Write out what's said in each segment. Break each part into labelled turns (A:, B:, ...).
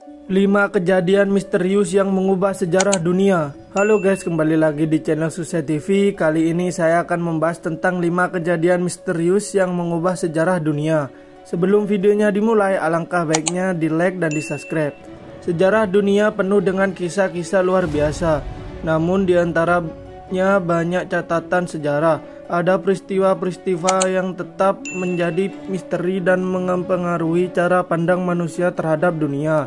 A: 5 kejadian misterius yang mengubah sejarah dunia. Halo guys, kembali lagi di channel Sukses TV. Kali ini saya akan membahas tentang 5 kejadian misterius yang mengubah sejarah dunia. Sebelum videonya dimulai, alangkah baiknya di like dan di subscribe. Sejarah dunia penuh dengan kisah-kisah luar biasa. Namun diantaranya banyak catatan sejarah. Ada peristiwa-peristiwa yang tetap menjadi misteri dan mempengaruhi cara pandang manusia terhadap dunia.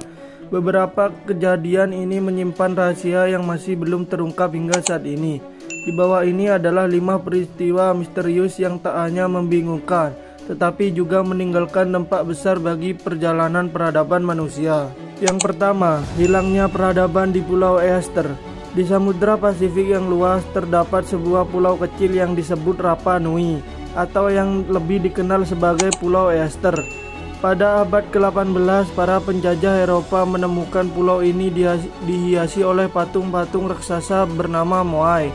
A: Beberapa kejadian ini menyimpan rahasia yang masih belum terungkap hingga saat ini. Di bawah ini adalah 5 peristiwa misterius yang tak hanya membingungkan, tetapi juga meninggalkan dampak besar bagi perjalanan peradaban manusia. Yang pertama, hilangnya peradaban di Pulau Easter. Di Samudra Pasifik yang luas terdapat sebuah pulau kecil yang disebut Rapa Nui, atau yang lebih dikenal sebagai Pulau Easter. Pada abad ke-18, para penjajah Eropa menemukan pulau ini dihiasi oleh patung-patung raksasa bernama Moai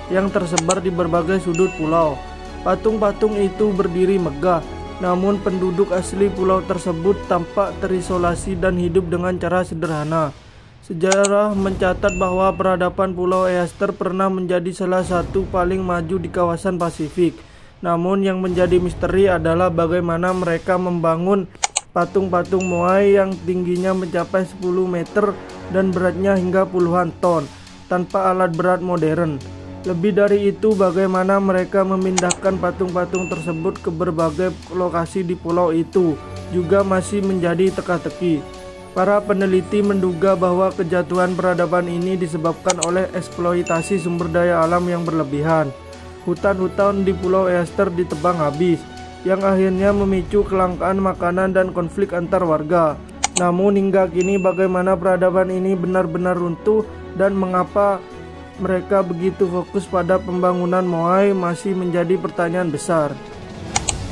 A: yang tersebar di berbagai sudut pulau. Patung-patung itu berdiri megah, namun penduduk asli pulau tersebut tampak terisolasi dan hidup dengan cara sederhana. Sejarah mencatat bahwa peradaban Pulau Easter pernah menjadi salah satu paling maju di kawasan Pasifik. Namun yang menjadi misteri adalah bagaimana mereka membangun patung-patung Moai yang tingginya mencapai 10 meter dan beratnya hingga puluhan ton tanpa alat berat modern. Lebih dari itu, bagaimana mereka memindahkan patung-patung tersebut ke berbagai lokasi di pulau itu juga masih menjadi teka-teki. Para peneliti menduga bahwa kejatuhan peradaban ini disebabkan oleh eksploitasi sumber daya alam yang berlebihan. Hutan-hutan di Pulau Easter ditebang habis, yang akhirnya memicu kelangkaan makanan dan konflik antar warga. Namun hingga kini bagaimana peradaban ini benar-benar runtuh dan mengapa mereka begitu fokus pada pembangunan Moai masih menjadi pertanyaan besar.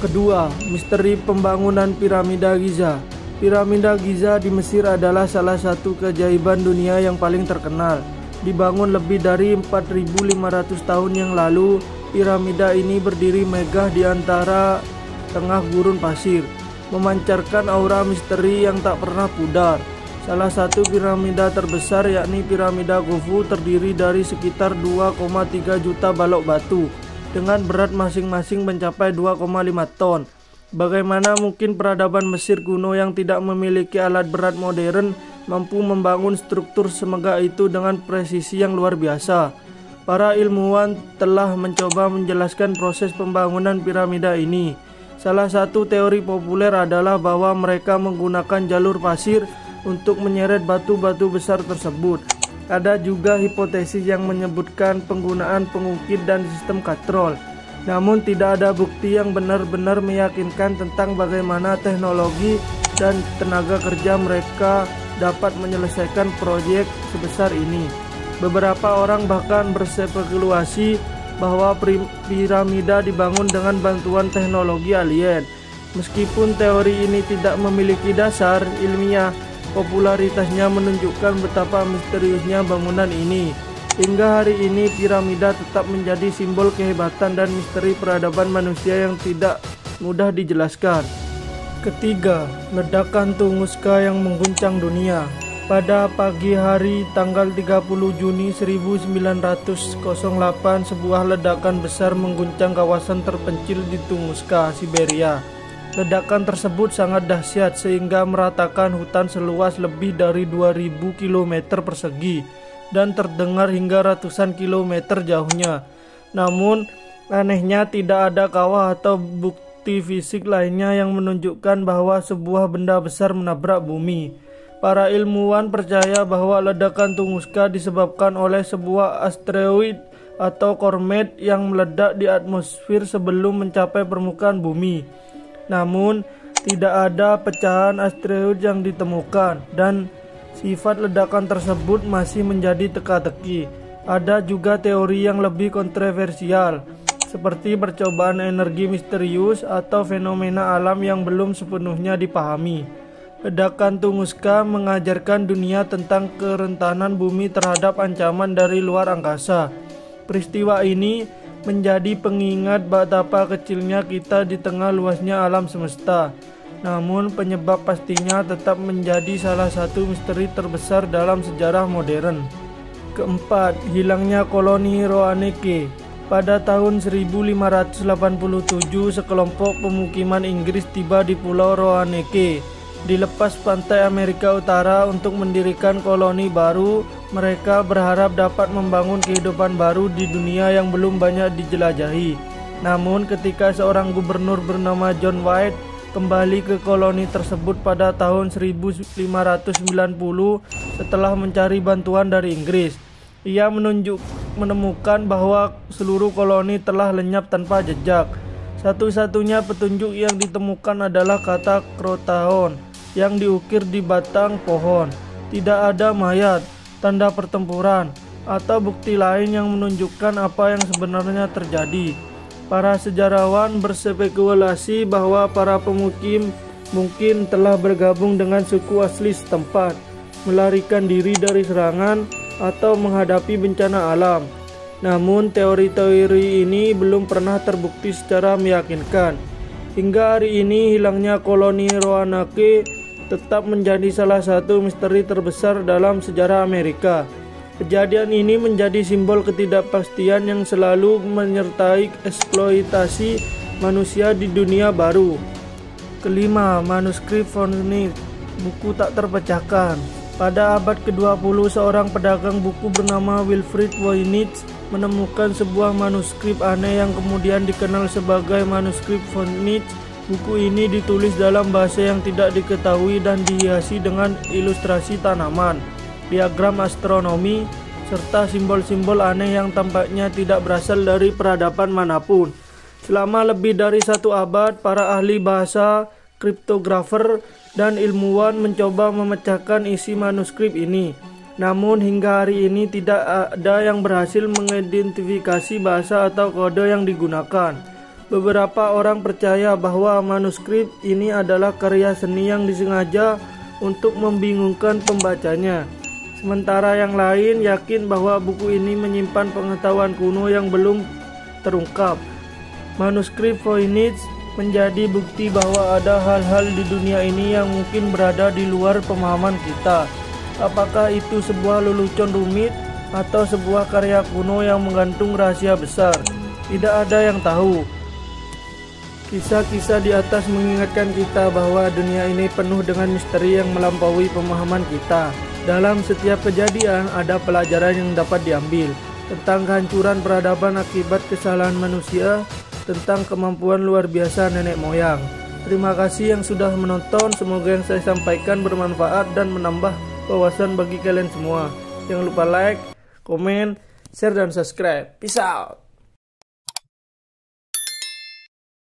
A: Kedua, misteri pembangunan Piramida Giza. Piramida Giza di Mesir adalah salah satu keajaiban dunia yang paling terkenal. Dibangun lebih dari 4.500 tahun yang lalu, piramida ini berdiri megah di antara tengah gurun pasir, memancarkan aura misteri yang tak pernah pudar. Salah satu piramida terbesar, yakni piramida Khufu, terdiri dari sekitar 2,3 juta balok batu dengan berat masing-masing mencapai 2,5 ton. Bagaimana mungkin peradaban Mesir kuno yang tidak memiliki alat berat modern mampu membangun struktur semegah itu dengan presisi yang luar biasa? Para ilmuwan telah mencoba menjelaskan proses pembangunan piramida ini. Salah satu teori populer adalah bahwa mereka menggunakan jalur pasir untuk menyeret batu-batu besar tersebut. Ada juga hipotesis yang menyebutkan penggunaan pengukir dan sistem katrol. Namun tidak ada bukti yang benar-benar meyakinkan tentang bagaimana teknologi dan tenaga kerja mereka dapat menyelesaikan proyek sebesar ini. Beberapa orang bahkan berspekulasi bahwa piramida dibangun dengan bantuan teknologi alien. Meskipun teori ini tidak memiliki dasar ilmiah, popularitasnya menunjukkan betapa misteriusnya bangunan ini. Hingga hari ini piramida tetap menjadi simbol kehebatan dan misteri peradaban manusia yang tidak mudah dijelaskan. Ketiga, ledakan Tunguska yang mengguncang dunia. Pada pagi hari tanggal 30 Juni 1908, sebuah ledakan besar mengguncang kawasan terpencil di Tunguska, Siberia. Ledakan tersebut sangat dahsyat sehingga meratakan hutan seluas lebih dari 2000 km persegi dan terdengar hingga ratusan kilometer jauhnya. Namun anehnya tidak ada kawah atau bukti fisik lainnya yang menunjukkan bahwa sebuah benda besar menabrak bumi. Para ilmuwan percaya bahwa ledakan Tunguska disebabkan oleh sebuah asteroid atau komet yang meledak di atmosfer sebelum mencapai permukaan bumi. Namun tidak ada pecahan asteroid yang ditemukan dan sifat ledakan tersebut masih menjadi teka-teki. Ada juga teori yang lebih kontroversial, seperti percobaan energi misterius atau fenomena alam yang belum sepenuhnya dipahami. Ledakan Tunguska mengajarkan dunia tentang kerentanan bumi terhadap ancaman dari luar angkasa. Peristiwa ini menjadi pengingat betapa kecilnya kita di tengah luasnya alam semesta. Namun penyebab pastinya tetap menjadi salah satu misteri terbesar dalam sejarah modern. Keempat, hilangnya koloni Roanoke. Pada tahun 1587, sekelompok pemukiman Inggris tiba di Pulau Roanoke, di lepas pantai Amerika Utara untuk mendirikan koloni baru. Mereka berharap dapat membangun kehidupan baru di dunia yang belum banyak dijelajahi. Namun ketika seorang gubernur bernama John White kembali ke koloni tersebut pada tahun 1590 setelah mencari bantuan dari Inggris, ia menemukan bahwa seluruh koloni telah lenyap tanpa jejak. Satu-satunya petunjuk yang ditemukan adalah kata Crowtown yang diukir di batang pohon. Tidak ada mayat, tanda pertempuran, atau bukti lain yang menunjukkan apa yang sebenarnya terjadi. Para sejarawan berspekulasi bahwa para pemukim mungkin telah bergabung dengan suku asli setempat, melarikan diri dari serangan, atau menghadapi bencana alam. Namun teori-teori ini belum pernah terbukti secara meyakinkan. Hingga hari ini hilangnya koloni Roanoke tetap menjadi salah satu misteri terbesar dalam sejarah Amerika. Kejadian ini menjadi simbol ketidakpastian yang selalu menyertai eksploitasi manusia di dunia baru. Kelima, manuskrip Voynich, buku tak terpecahkan. Pada abad ke-20, seorang pedagang buku bernama Wilfrid Voynich menemukan sebuah manuskrip aneh yang kemudian dikenal sebagai manuskrip Voynich. Buku ini ditulis dalam bahasa yang tidak diketahui dan dihiasi dengan ilustrasi tanaman, diagram astronomi, serta simbol-simbol aneh yang tampaknya tidak berasal dari peradaban manapun. Selama lebih dari 1 abad, para ahli bahasa, kriptografer, dan ilmuwan mencoba memecahkan isi manuskrip ini. Namun hingga hari ini tidak ada yang berhasil mengidentifikasi bahasa atau kode yang digunakan. Beberapa orang percaya bahwa manuskrip ini adalah karya seni yang disengaja untuk membingungkan pembacanya. Sementara yang lain yakin bahwa buku ini menyimpan pengetahuan kuno yang belum terungkap. Manuskrip Voynich menjadi bukti bahwa ada hal-hal di dunia ini yang mungkin berada di luar pemahaman kita. Apakah itu sebuah lelucon rumit atau sebuah karya kuno yang menggantung rahasia besar? Tidak ada yang tahu. Kisah-kisah di atas mengingatkan kita bahwa dunia ini penuh dengan misteri yang melampaui pemahaman kita. Dalam setiap kejadian ada pelajaran yang dapat diambil tentang kehancuran peradaban akibat kesalahan manusia, tentang kemampuan luar biasa nenek moyang. Terima kasih yang sudah menonton, semoga yang saya sampaikan bermanfaat dan menambah wawasan bagi kalian semua. Jangan lupa like, komen, share, dan subscribe. Peace out.